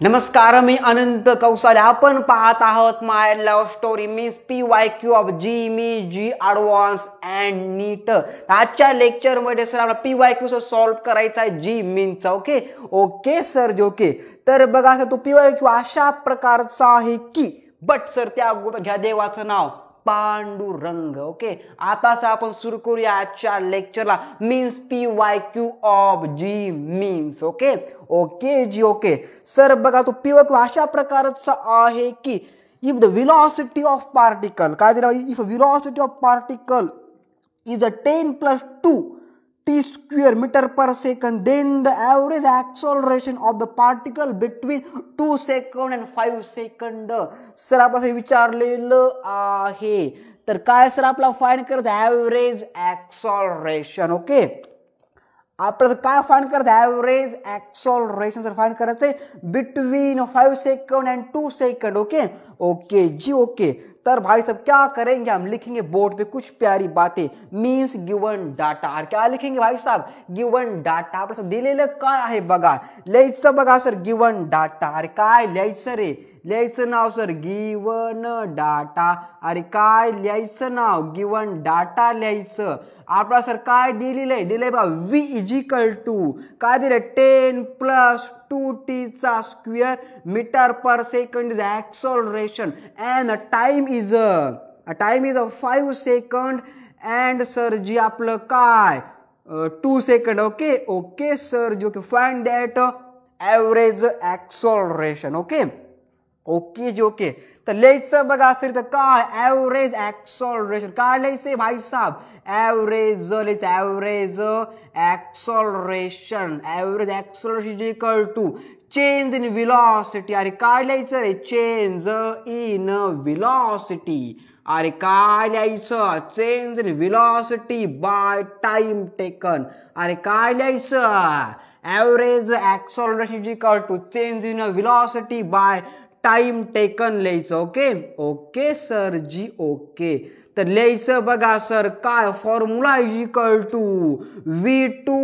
नमस्कार, मी अनंत कौसाले. आपण पाहत आहोत my love story means PYQ of JEE main JEE advanced and NEET. आजच्या लेक्चर मध्ये सर आपला PYQ सॉल्व्ह करायचा आहे जी मीनचा. Okay sir ji. ओके तर बघा सर, तो PYQ अशा प्रकारचा आहे की बट सर त्या घ्या देवाचं नाव पांडुरंग. ओके आता आपण सुरू करूया आजच्या लेक्चरला. Means PYQ of JEE mains. Okay ji. Okay sir बघा, तो PYQ अशा प्रकारचा आहे की if the velocity of particle काय दिला, if velocity of particle is a 10 + 2 t square meter per second, then the average acceleration of the particle between 2 second and 5 second. Sir आपल्याला विचारलेलं आहे तर काय सर आपला फाइंड करायचं ॲव्हरेज ॲक्सलरेशन. ओके आपल्याला काय फाइंड करायचं ॲव्हरेज ॲक्सलरेशन सर फाइंड करायचंय between 5 second and 2 second. Okay ji. Okay तर भाई साहब क्या करेंगे, हम लिखेंगे बोर्ड पे कुछ प्यारी बातें. Means given data. और क्या लिखेंगे भाई साहब, गिवन डाटा. आपल्याला दिलेलं काय आहे बघा, लिहायचं बघा सर गिवन डाटा. अरे काय लिहायचं रे, लिहायचं नाव सर गिवन डाटा. अरे काय लिहायचं नाव गिवन डाटा लिहायचं. आपला सर काय दिलेलं आहे, दिलंय बघा V = काय दिलंय 10 + 2t चा square metre per second is acceleration and time is 5 second and sir ji आपलं काय 2 second. Okay sir ji. Okay find that average acceleration. Okay ji. Okay तर लिहायचं बघा असेल तर काय ॲव्हरेज ॲक्सलरेशन काय लिहायचंय भाई साहब, ॲव्हरेज लिहायचं average acceleration. Average acceleration = change in velocity. अरे काय लिहायचं रे, चेंज इन व्हेलॉसिटी. अरे काय लिहायचं, change in velocity by time taken. अरे काय लिहायचं average acceleration = change in velocity by time taken लिहायचं. Okay sir ji. ओके तर लिहायचं बघा सर काय formula = V2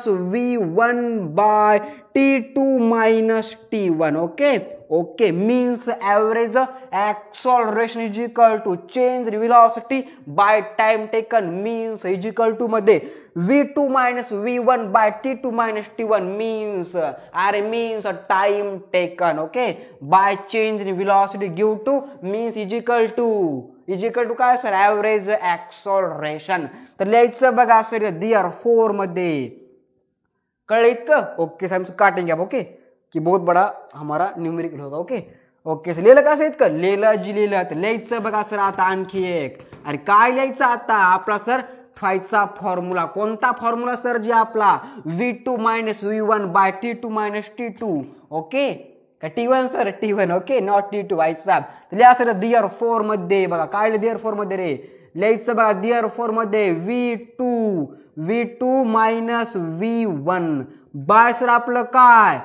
- V1 by T2 - T1. Okay means average acceleration = change in velocity by time taken. Means = मध्ये V2 - V1 by T2 - T1 means अरे means time taken. By change in velocity give two means = काय sir average acceleration. तर लिहायचं बघा sir दियर 4 मध्ये. कळलं इतकं. Okay sir काटेंगे आप. कि बहुत बड़ा हमारा न्यूमेरिकल होगा. ओके सर लिहिलं कसं इतकं लिहिलं जी लिहिलं. तर लिहायचं बघा सर आता आणखी एक. अरे काय लिहायचं आता आपला सर फायचा फॉर्म्युला. कोणता फॉर्म्युला सर जी आपला V2 - V1 by T2 - T2. का T1 sir T1. Not T2 भाई साहब. लिहा सर दियर 4 मध्ये बघा काय दियर 4 मध्ये रे, लिहायचं बघा दियर 4 मध्ये V2 - V1 बाय सर आपलं काय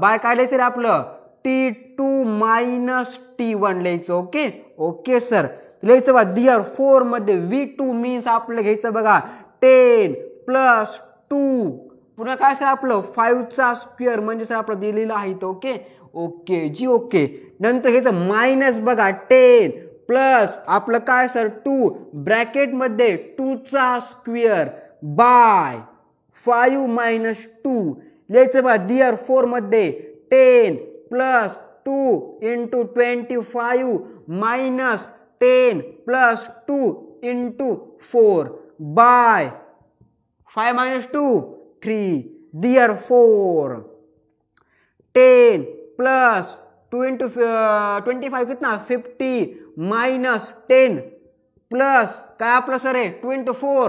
बाय काय लिहायचं रे आपलं T2 - T1 लिहायचं. ओके सर लिहायचं बघा दियर 4 मध्ये V2 मीन्स आपलं घ्यायचं बघा 10 + 2 पुन्हा काय सर आपलं 5 चा स्क्वेअर म्हणजे सर आपलं दिलेलं आहे. ओके जी. ओके नंतर घ्यायचं मायनस बघा 10 प्लस आपलं काय सर 2 ब्रॅकेट मध्ये 2 चा स्क्वेअर बाय 5 - 2 लिहायचं बघा दियर 4 मध्ये 10 + 2 × 25 मायनस 10 + 2 × 4 बाय 5 - 2 3 दियर 4 10 + 2 × 25 कितना 50 मायनस 10 प्लस काय आपलं सर आहे 2 × 4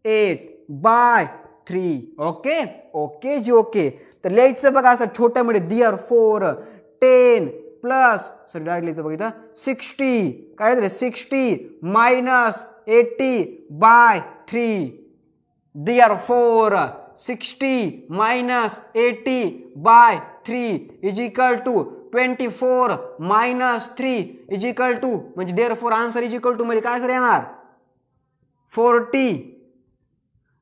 8 बाय 3. ओके जी. ओके तर लिहायचं बघा असं छोट्या मध्ये दियर 4 10 प्लस सर डायरेक्ट लिहायचं बघितलं 60 काय 60 मायनस 80 बाय 3 दियर 4 60 मायनस 80 बाय 3 = 24 मायनस 3 = म्हणजे देअर 4 आन्सर = म्हणजे काय सर येणार 40.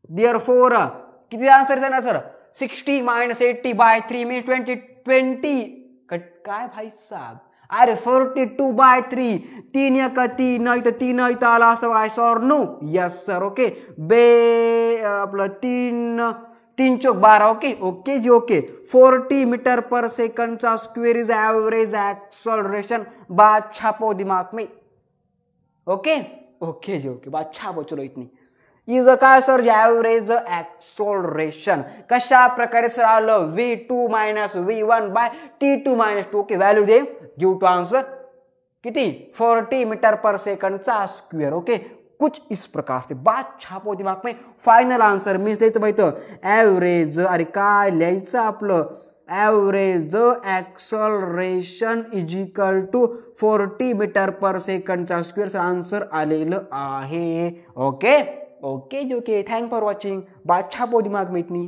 देअर 4 किती आन्सर येणार सर 60 माइनस 80/3 मीन्स 20 काय भाई साहब, अरे 42/3, 3 1 3 नाही तर 3 इथं आला असं वायस और नो, यस सर. ओके, आपलं 3 3 चौक 12. Okay okay ji okay. 40 metre per सेकंडचा स्क्वेअर इज ॲव्हरेज ॲक्सलरेशन. बात छापो दिमाग में. ओके ओके जी ओके, बात छापो. चलो इतनी इज काय सर, ॲव्हरेज ॲक्सलरेशन कशा प्रकारे सर आलं, v2 minus v1 by t2 minus 2. Okay, value दे, गिव टू आंसर किती, 40 मीटर पर सेकंडचा स्क्वेअर. ओके, कुछ इस प्रकार से. बात छापो दिमाग में. फायनल आन्सर मीन्स द्यायचं माहिती, ॲव्हरेज, अरे काय लिहायचं आपलं, average acceleration is equal to 40 metre per सेकंडचा स्क्वेअर आन्सर आलेलं आहे. Okay okay okay, thank for watching. बात छापो दिमाग में इतनी.